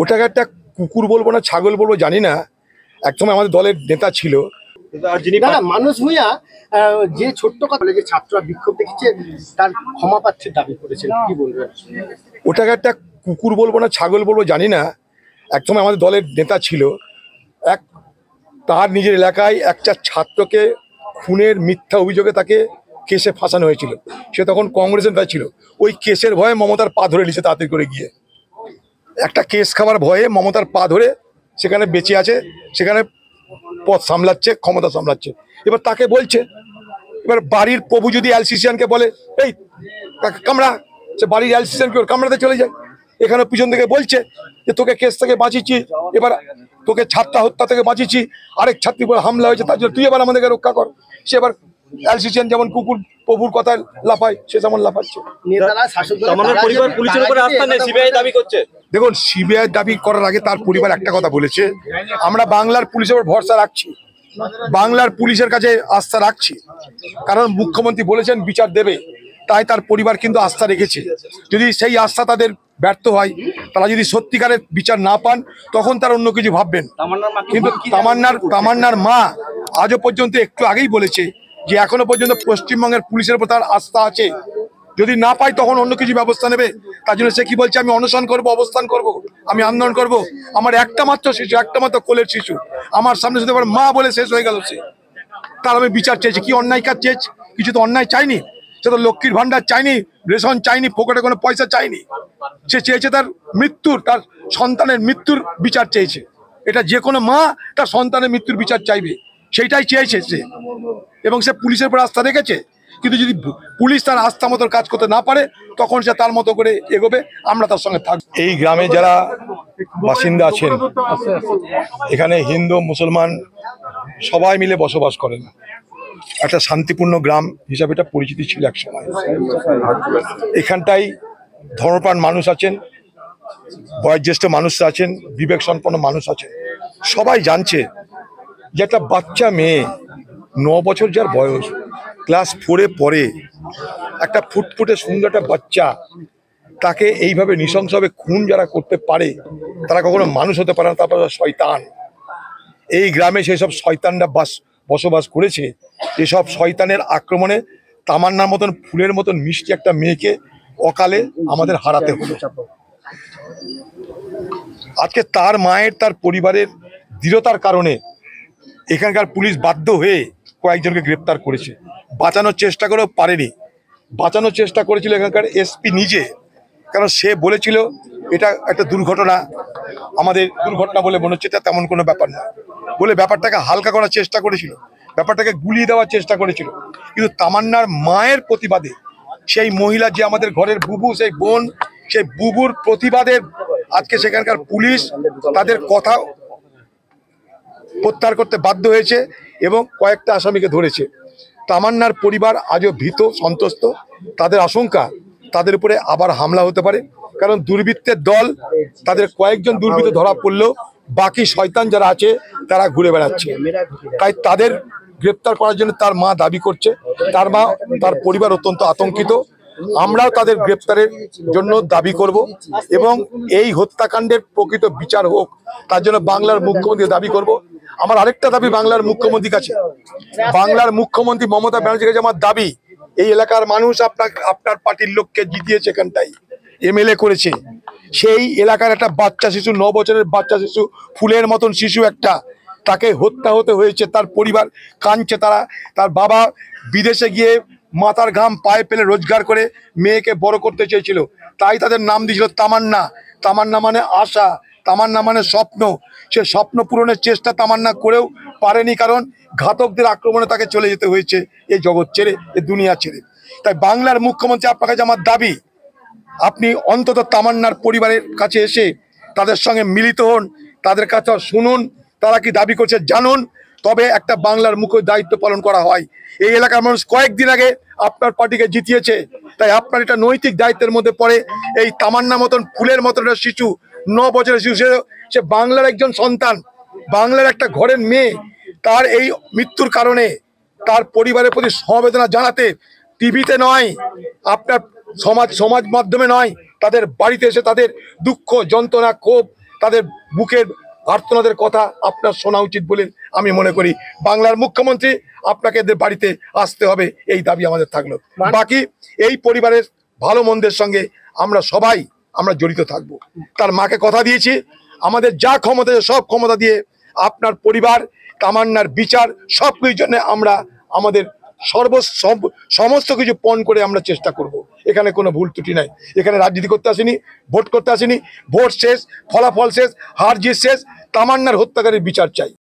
ওটাকে একটা কুকুর বলবো না ছাগল বলবো জানি না, একসময় আমাদের দলের নেতা ছিল। মানুষ ভূঁইয়া যে ছোট্ট কথা বলে যে ছাত্ররা বিক্ষোভ দেখেছে তার ক্ষমা প্রার্থীর দাবি করেছেন, কি বলবেন? ওটাকে একটা কুকুর বলবো না ছাগল বলবো জানি না, একসময় আমাদের দলের নেতা ছিল। তার নিজের এলাকায় একটা ছাত্রকে খুনের মিথ্যা অভিযোগে তাকে কেসে ফাঁসানো হয়েছিল। সে তখন কংগ্রেসের নেতা ছিল। ওই কেসের ভয়ে মমতার পা ধরে নিয়েছে, তাড়াতাড়ি করে গিয়ে একটা কেস খাবার ভয়ে মমতার পা ধরে সেখানে বেঁচে আছে, সেখানে পথ সামলাচ্ছে, ক্ষমতা সামলাচ্ছে। এবার তাকে বলছে, এবার বাড়ির প্রভু যদি অ্যালসিসিয়ানকে বলে এই তাকে কামড়া, সে বাড়ির অ্যালসিসিয়ানকে ওর কামড়াতে চলে যায়। এখানে পিছন থেকে বলছে যে তোকে কেস থেকে বাঁচিয়েছি, এবার তোকে ছাত্র হত্যা থেকে বাঁচিয়েছি, আরেক ছাত্রী বলে হামলা হয়েছে তার জন্য তুই এবার আমাদেরকে রক্ষা কর। সে এবার অ্যালসিসিয়ান যেমন কুকুর প্রভুর কথায় লাফায়, সে যেমন লাফাচ্ছে। দেখুন, সিবিআই দাবি করার আগে তার পরিবার একটা কথা বলেছে, আমরা বাংলার পুলিশের উপর ভরসা রাখছি, বাংলার পুলিশের কাছে আস্থা রাখছি, কারণ মুখ্যমন্ত্রী বলেছেন বিচার দেবে, তাই তার পরিবার কিন্তু আস্থা রেখেছে। যদি সেই আস্থা তাদের ব্যর্থ হয়, তারা যদি সত্যিকারের বিচার না পান, তখন তারা অন্য কিছু ভাববেন। কিন্তু তামান্নার মা আজও পর্যন্ত একটু আগেই বলেছে যে এখনো পর্যন্ত পশ্চিমবঙ্গের পুলিশের উপর তার আস্থা আছে, যদি না পাই তখন অন্য কিছু ব্যবস্থা নেবে। তার জন্য সে কি বলছে, আমি অনশন করব, অবস্থান করব, আমি আন্দোলন করব। আমার একটা মাত্র শিশু, একটা মাত্র কোলের শিশু আমার সামনে শুধু আমার মা বলে শেষ হয়ে গেল। সে তার আমি বিচার চেয়েছি। কি অন্যায় কাজ চেয়েছি? কিছু তো অন্যায় চাইনি। সে তো লক্ষ্মীর ভান্ডার চাইনি, রেশন চাইনি, পকেটে কোনো পয়সা চাইনি। সে চেয়েছে তার মৃত্যুর, তার সন্তানের মৃত্যুর বিচার চেয়েছে। এটা যে কোনো মা তার সন্তানের মৃত্যুর বিচার চাইবে, সেইটাই চেয়েছে সে। এবং সে পুলিশের উপর আস্থা রেখেছে। কিন্তু যদি পুলিশ তার আস্থা মতো কাজ করতে না পারে, তখন সে তার মতো করে এগোবে, আমরা তার সঙ্গে থাকবো। এই গ্রামে যারা বাসিন্দা আছেন, এখানে হিন্দু মুসলমান সবাই মিলে বসবাস করেন। একটা শান্তিপূর্ণ গ্রাম হিসাবে এটা পরিচিতি ছিল এক সময়। এখানটাই ধর্মপ্রাণ মানুষ আছেন, বয়োজ্যেষ্ঠ মানুষ আছেন, বিবেক সম্পন্ন মানুষ আছেন। সবাই জানছে যে একটা বাচ্চা মেয়ে, 9 বছর যার বয়স, ক্লাস 4-এ পড়ে, একটা ফুটফুটে সুন্দর একটা বাচ্চা, তাকে এইভাবে নৃশংসভাবে খুন যারা করতে পারে, তারা কখনো মানুষ হতে পারে না, তারপর শয়তান। এই গ্রামে সেসব শয়তানরা বসবাস করেছে। এসব শয়তানের আক্রমণে তামান্নার মতন ফুলের মতন মিষ্টি একটা মেয়েকে অকালে আমাদের হারাতে হলো। আজকে তার মায়ের, তার পরিবারের দৃঢ়তার কারণে এখানকার পুলিশ বাধ্য হয়ে কয়েকজনকে গ্রেপ্তার করেছে। বাঁচানোর চেষ্টা করেও পারেনি। বাঁচানোর চেষ্টা করেছিল এখানকার এসপি নিজে, কারণ সে বলেছিল এটা একটা দুর্ঘটনা, আমাদের দুর্ঘটনা বলে মনে হচ্ছে, এটা তেমন কোনো ব্যাপার না বলে ব্যাপারটাকে হালকা করার চেষ্টা করেছিল, ব্যাপারটাকে গুলিয়ে দেওয়ার চেষ্টা করেছিল। কিন্তু তামান্নার মায়ের প্রতিবাদে, সেই মহিলা যে আমাদের ঘরের বুবু, সেই বোন, সেই বুবুর প্রতিবাদে আজকে সেখানকার পুলিশ তাদের কথা প্রত্যাহার করতে বাধ্য হয়েছে এবং কয়েকটা আসামিকে ধরেছে। তামান্নার পরিবার আজও ভীত, সন্ত্রস্ত। তাদের আশঙ্কা তাদের উপরে আবার হামলা হতে পারে, কারণ দুর্বৃত্তের দল, তাদের কয়েকজন দুর্বৃত্ত ধরা পড়লেও বাকি শয়তান যারা আছে তারা ঘুরে বেড়াচ্ছে। তাই তাদের গ্রেপ্তার করার জন্য তার মা দাবি করছে। তার মা, তার পরিবার অত্যন্ত আতঙ্কিত। আমরাও তাদের গ্রেপ্তারের জন্য দাবি করব এবং এই হত্যাকাণ্ডের প্রকৃত বিচার হোক, তার জন্য বাংলার মুখ্যমন্ত্রী দাবি করব। আমার আরেকটা দাবি বাংলার মুখ্যমন্ত্রীর কাছে, বাংলার মুখ্যমন্ত্রী মমতা ব্যানার্জির কাছে আমার দাবি, এই এলাকার মানুষ আপনার পার্টির লোককে জিতিয়েছে, এখানটাই এমএলএ করেছে। সেই এলাকার একটা বাচ্চা শিশু, 9 বছরের বাচ্চা শিশু, ফুলের মতন শিশু একটা, তাকে হত্যা হতে হয়েছে। তার পরিবার কাঁদছে। তার বাবা বিদেশে গিয়ে মাথার ঘাম পায়ে ফেলে রোজগার করে মেয়েকে বড় করতে চেয়েছিল, তাই তাদের নাম দিয়েছিল তামান্না। তামান্না মানে আশা, তামান্না মানে স্বপ্ন। সে স্বপ্ন পূরণের চেষ্টা তামান্না করেও পারেনি, কারণ ঘাতকদের আক্রমণে তাকে চলে যেতে হয়েছে এই জগৎ ছেড়ে, এই দুনিয়া ছেড়ে। তাই বাংলার মুখ্যমন্ত্রী, আপনার কাছে আমার দাবি, আপনি অন্তত তামান্নার পরিবারের কাছে এসে তাদের সঙ্গে মিলিত হন, তাদের কাছে শুনুন তারা কি দাবি করছে জানুন, তবে একটা বাংলার মুখ্য দায়িত্ব পালন করা হয়। এই এলাকার মানুষ কয়েকদিন আগে আপনার পার্টিকে জিতিয়েছে, তাই আপনার এটা নৈতিক দায়িত্বের মধ্যে পড়ে। এই তামান্না মতন ফুলের মতন একটা শিশু, 9 বছরের শিশু, সে বাংলার একজন সন্তান, বাংলার একটা ঘরের মেয়ে। তার এই মৃত্যুর কারণে তার পরিবারের প্রতি সমবেদনা জানাতে টিভিতে নয়, আপনার সমাজ মাধ্যমে নয়, তাদের বাড়িতে এসে তাদের দুঃখ, যন্ত্রণা, ক্ষোভ তাদের বুকের আর্তনাদের কথা আপনার শোনা উচিত বলে আমি মনে করি। বাংলার মুখ্যমন্ত্রী, আপনাকে এদের বাড়িতে আসতে হবে, এই দাবি আমাদের থাকলো। বাকি এই পরিবারের ভালো মন্দের সঙ্গে আমরা সবাই জড়িত থাকব। তার মাকে কথা দিয়েছি, আমাদের যা ক্ষমতা সব ক্ষমতা দিয়ে আপনার পরিবার তামান্নার বিচার সব কিছুর জন্য আমরা আমাদের সমস্ত কিছু পণ করে আমরা চেষ্টা করব। এখানে কোনো ভুল ত্রুটি নাই। এখানে রাজনীতি করতে আসেনি, ভোট করতে আসেনি। ভোট শেষ, ফলাফল শেষ, হার জিত শেষ। তামান্নার হত্যাকারীর বিচার চাই।